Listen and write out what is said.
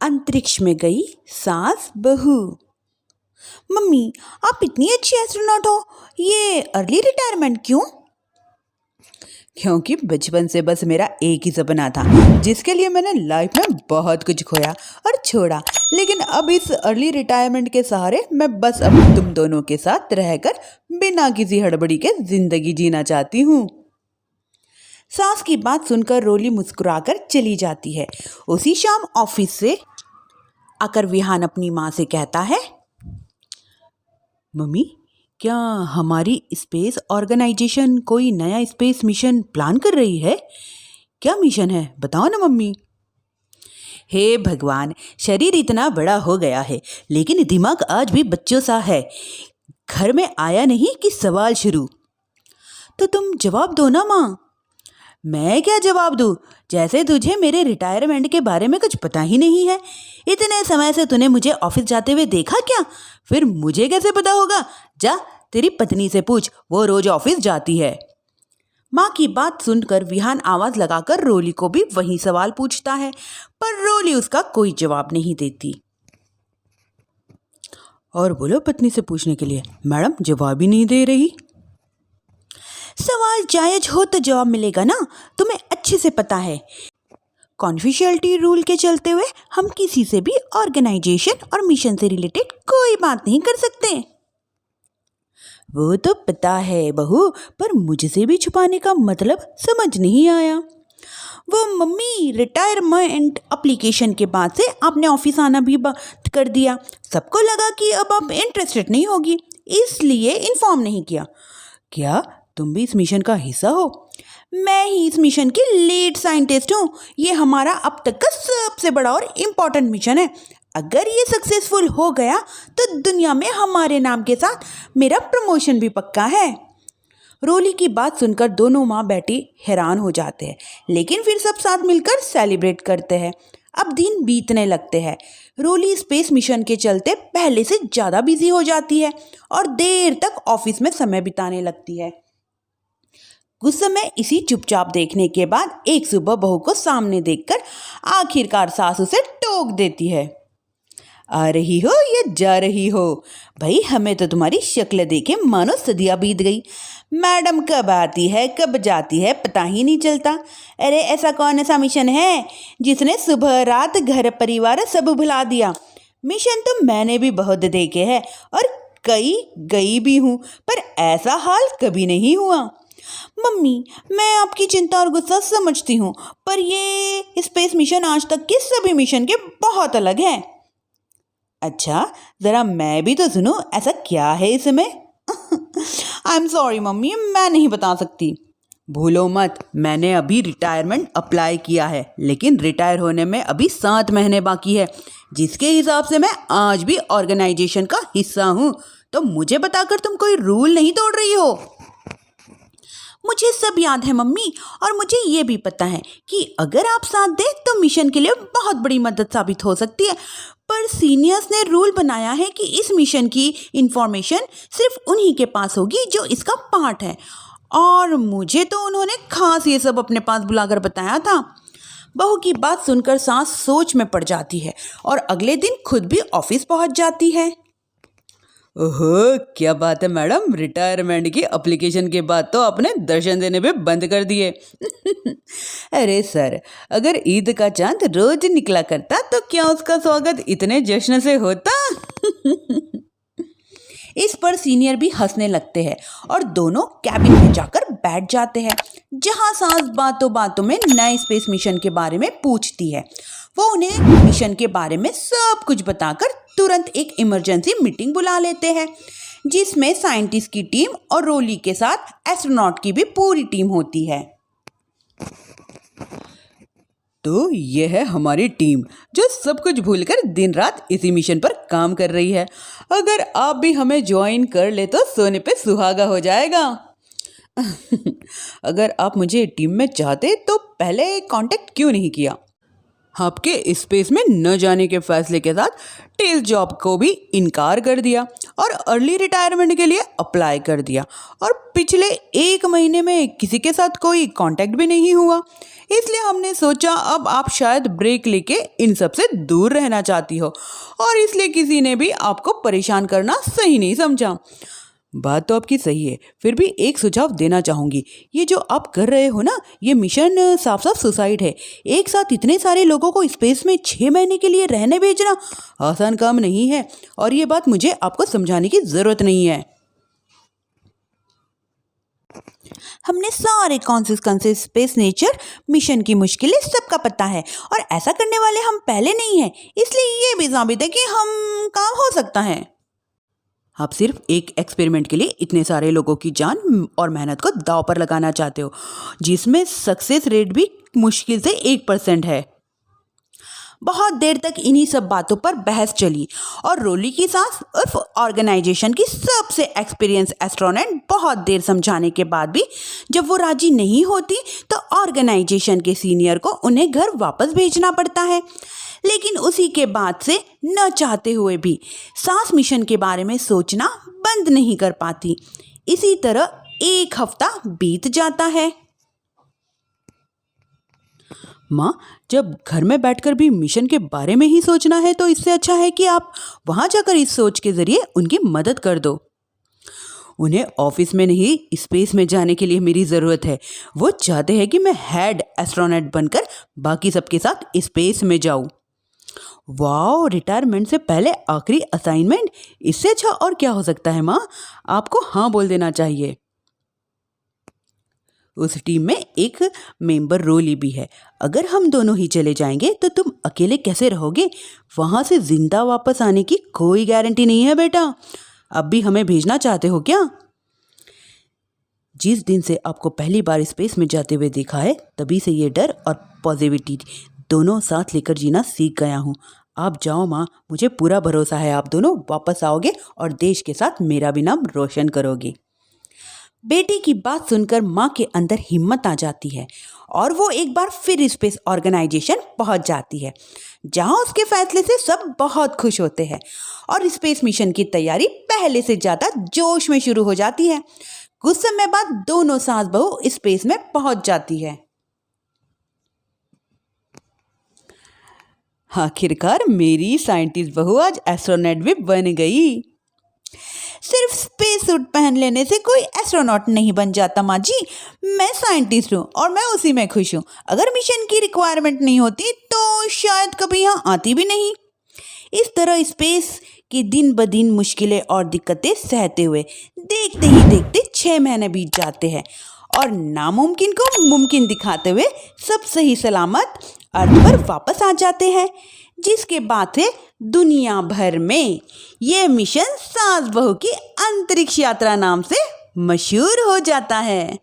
अंतरिक्ष में गई सास बहू। मम्मी, आप इतनी अच्छी एस्ट्रोनॉट हो, ये अर्ली रिटायरमेंट क्यों? क्योंकि बचपन से बस मेरा एक ही सपना था, जिसके लिए मैंने लाइफ में बहुत कुछ खोया और छोड़ा। लेकिन अब इस अर्ली रिटायरमेंट के सहारे मैं बस अब तुम दोनों के साथ रहकर बिना किसी हड़बड़ी के जिंदगी जीना चाहती हूँ। सास की बात सुनकर रोली मुस्कुराकर चली जाती है। उसी शाम ऑफिस से आकर विहान अपनी माँ से कहता है, मम्मी, क्या हमारी स्पेस ऑर्गेनाइजेशन कोई नया स्पेस मिशन प्लान कर रही है? क्या मिशन है, बताओ ना मम्मी। हे भगवान, शरीर इतना बड़ा हो गया है लेकिन दिमाग आज भी बच्चों सा है। घर में आया नहीं कि सवाल शुरू। तो तुम जवाब दो ना माँ। मैं क्या जवाब दूँ, जैसे तुझे मेरे रिटायरमेंट के बारे में कुछ पता ही नहीं है। इतने समय से तूने मुझे ऑफिस जाते हुए देखा क्या? फिर मुझे कैसे पता होगा? जा तेरी पत्नी से पूछ, वो रोज ऑफिस जाती है। माँ की बात सुनकर विहान आवाज लगाकर रोली को भी वही सवाल पूछता है, पर रोली उसका कोई जवाब नहीं देती। और बोलो पत्नी से पूछने के लिए, मैडम जवाब ही नहीं दे रही। सवाल जायज हो तो जवाब मिलेगा ना, तुम्हें अच्छे से पता है। कॉन्फिडेंशियलिटी रूल के चलते हुए हम किसी से भी ऑर्गेनाइजेशन और मिशन से रिलेटेड कोई बात नहीं कर सकते। वो तो पता है बहू, पर मुझसे भी छुपाने का मतलब समझ नहीं आया। वो मम्मी, रिटायरमेंट एप्लीकेशन के बाद से आपने ऑफिस आना भी बंद कर दिया। सबको लगा कि अब आप इंटरेस्टेड नहीं होगी, इसलिए इन्फॉर्म नहीं किया। क्या तुम भी इस मिशन का हिस्सा हो? मैं ही इस मिशन की लीड साइंटिस्ट हूँ। ये हमारा अब तक का सबसे बड़ा और इम्पोर्टेंट मिशन है। अगर ये सक्सेसफुल हो गया तो दुनिया में हमारे नाम के साथ मेरा प्रमोशन भी पक्का है। रोली की बात सुनकर दोनों माँ बेटी हैरान हो जाते हैं, लेकिन फिर सब साथ मिलकर सेलिब्रेट करते हैं। अब दिन बीतने लगते हैं। रोली स्पेस मिशन के चलते पहले से ज़्यादा बिजी हो जाती है और देर तक ऑफिस में समय बिताने लगती है। कुछ समय इसी चुपचाप देखने के बाद एक सुबह बहू को सामने देखकर आखिरकार सास उसे टोक देती है। आ रही हो या जा रही हो? भाई, हमें तो तुम्हारी शक्ल देखे मानो सदियां बीत गई। मैडम कब आती है कब जाती है पता ही नहीं चलता। अरे ऐसा कौन सा मिशन है जिसने सुबह रात घर परिवार सब भुला दिया? मिशन तो मैंने भी बहुत देखे हैं और कई गई भी हूँ, पर ऐसा हाल कभी नहीं हुआ। मम्मी, मैं आपकी चिंता और गुस्सा समझती हूँ, पर ये स्पेस मिशन आज तक के सभी मिशन के बहुत अलग है। अच्छा, जरा मैं भी तो सुनूं, ऐसा क्या है इसमें? आई एम सॉरी मम्मी, मैं नहीं बता सकती। भूलो मत, मैंने अभी रिटायरमेंट अप्लाई किया है, लेकिन रिटायर होने में अभी 7 महीने बाकी है, जिसके हिसाब से मैं आज भी ऑर्गेनाइजेशन का हिस्सा हूँ। तो मुझे बताकर तुम कोई रूल नहीं तोड़ रही हो। मुझे सब याद है मम्मी, और मुझे ये भी पता है कि अगर आप साथ दें तो मिशन के लिए बहुत बड़ी मदद साबित हो सकती है। पर सीनियर्स ने रूल बनाया है कि इस मिशन की इंफॉर्मेशन सिर्फ उन्हीं के पास होगी जो इसका पार्ट है, और मुझे तो उन्होंने खास ये सब अपने पास बुलाकर बताया था। बहू की बात सुनकर सास सोच में पड़ जाती है और अगले दिन खुद भी ऑफिस पहुंच जाती है। ओहो, क्या बात है मैडम, रिटायरमेंट की एप्लीकेशन के बाद तो आपने दर्शन देने भी बंद कर दिए। अरे सर, अगर ईद का चांद रोज निकला करता तो क्या उसका स्वागत इतने जश्न से होता? इस पर सीनियर भी हंसने लगते हैं और दोनों कैबिन में जाकर बैठ जाते हैं, जहां सास बातों बातों में नए स्पेस मिशन के बारे में पूछती है। वो उन्हें मिशन के बारे में सब कुछ बताकर तुरंत एक इमरजेंसी मीटिंग बुला लेते हैं, जिसमें साइंटिस्ट की टीम और रोली के साथ एस्ट्रोनॉट की भी पूरी टीम होती है। तो ये है हमारी टीम जो सब कुछ भूलकर दिन रात इसी मिशन पर काम कर रही है। अगर आप भी हमें ज्वाइन कर ले तो सोने पे सुहागा हो जाएगा। अगर आप मुझे टीम में चाहते तो पहले कांटेक्ट क्यों नहीं किया? आपके स्पेस में न जाने के फैसले के साथ टेस्ट जॉब को भी इनकार कर दिया और अर्ली रिटायरमेंट के लिए अप्लाई कर दिया, और पिछले 1 महीने में किसी के साथ कोई कांटेक्ट भी नहीं हुआ। इसलिए हमने सोचा अब आप शायद ब्रेक लेके इन सब से दूर रहना चाहती हो, और इसलिए किसी ने भी आपको परेशान करना सही नहीं समझा। बात तो आपकी सही है, फिर भी एक सुझाव देना चाहूँगी। ये जो आप कर रहे हो ना, ये मिशन साफ साफ सुसाइड है। एक साथ इतने सारे लोगों को स्पेस में 6 महीने के लिए रहने भेजना आसान काम नहीं है, और ये बात मुझे आपको समझाने की ज़रूरत नहीं है। हमने सारे कॉन्सिक्वेंसेस, स्पेस नेचर, मिशन की मुश्किलें सबका पता है, और ऐसा करने वाले हम पहले नहीं हैं, इसलिए ये भी साबित है कि हम काम हो सकता है। आप सिर्फ एक एक्सपेरिमेंट के लिए इतने सारे लोगों की जान और मेहनत को दांव पर लगाना चाहते हो, जिसमें सक्सेस रेट भी मुश्किल से 1% है। बहुत देर तक इन्हीं सब बातों पर बहस चली, और रोली की सास उर्फ ऑर्गेनाइजेशन की सबसे एक्सपीरियंस एस्ट्रोनॉट बहुत देर समझाने के बाद भी जब वो राजी नहीं होती, तो ऑर्गेनाइजेशन के सीनियर को उन्हें घर वापस भेजना पड़ता है। लेकिन उसी के बाद से न चाहते हुए भी सास मिशन के बारे में सोचना बंद नहीं कर पाती। इसी तरह 1 हफ्ता बीत जाता है। माँ, जब घर में बैठकर भी मिशन के बारे में ही सोचना है, तो इससे अच्छा है कि आप वहाँ जाकर इस सोच के जरिए उनकी मदद कर दो। उन्हें ऑफिस में नहीं, स्पेस में जाने के लिए मेरी ज़रूरत है। वो चाहते हैं कि मैं हेड एस्ट्रोनॉट बनकर बाकी सबके साथ स्पेस में जाऊँ। वाह, रिटायरमेंट से पहले आखिरी असाइनमेंट, इससे अच्छा और क्या हो सकता है माँ? आपको हाँ बोल देना चाहिए। उस टीम में एक मेंबर रोली भी है। अगर हम दोनों ही चले जाएंगे तो तुम अकेले कैसे रहोगे? वहाँ से जिंदा वापस आने की कोई गारंटी नहीं है बेटा। अब भी हमें भेजना चाहते हो क्या? जिस दिन से आपको पहली बार स्पेस में जाते हुए देखा है, तभी से ये डर और पॉजिटिविटी दोनों साथ लेकर जीना सीख गया हूँ। आप जाओ माँ, मुझे पूरा भरोसा है आप दोनों वापस आओगे और देश के साथ मेरा भी नाम रोशन करोगे। बेटी की बात सुनकर माँ के अंदर हिम्मत आ जाती है, और वो एक बार फिर स्पेस ऑर्गेनाइजेशन पहुँच जाती है, जहाँ उसके फैसले से सब बहुत खुश होते हैं, और स्पेस मिशन की तैयारी पहले से ज़्यादा जोश में शुरू हो जाती है। कुछ समय बाद दोनों सास बहू स्पेस में पहुँच जाती है। आखिरकार मेरी साइंटिस्ट बहू आज एस्ट्रोनॉट भी बन गई। सिर्फ स्पेस सूट पहन लेने से कोई एस्ट्रोनॉट नहीं बन जाता माँ जी। मैं साइंटिस्ट हूँ और मैं उसी में खुश हूँ। अगर मिशन की रिक्वायरमेंट नहीं होती तो शायद कभी यहाँ आती भी नहीं। इस तरह स्पेस की दिन ब दिन मुश्किलें और दिक्कतें सहते हुए देखते ही देखते 6 महीने बीत जाते हैं, और नामुमकिन को मुमकिन दिखाते हुए सब सही सलामत अर्थ पर वापस आ जाते हैं, जिसके बाद से दुनिया भर में ये मिशन सास बहू की अंतरिक्ष यात्रा नाम से मशहूर हो जाता है।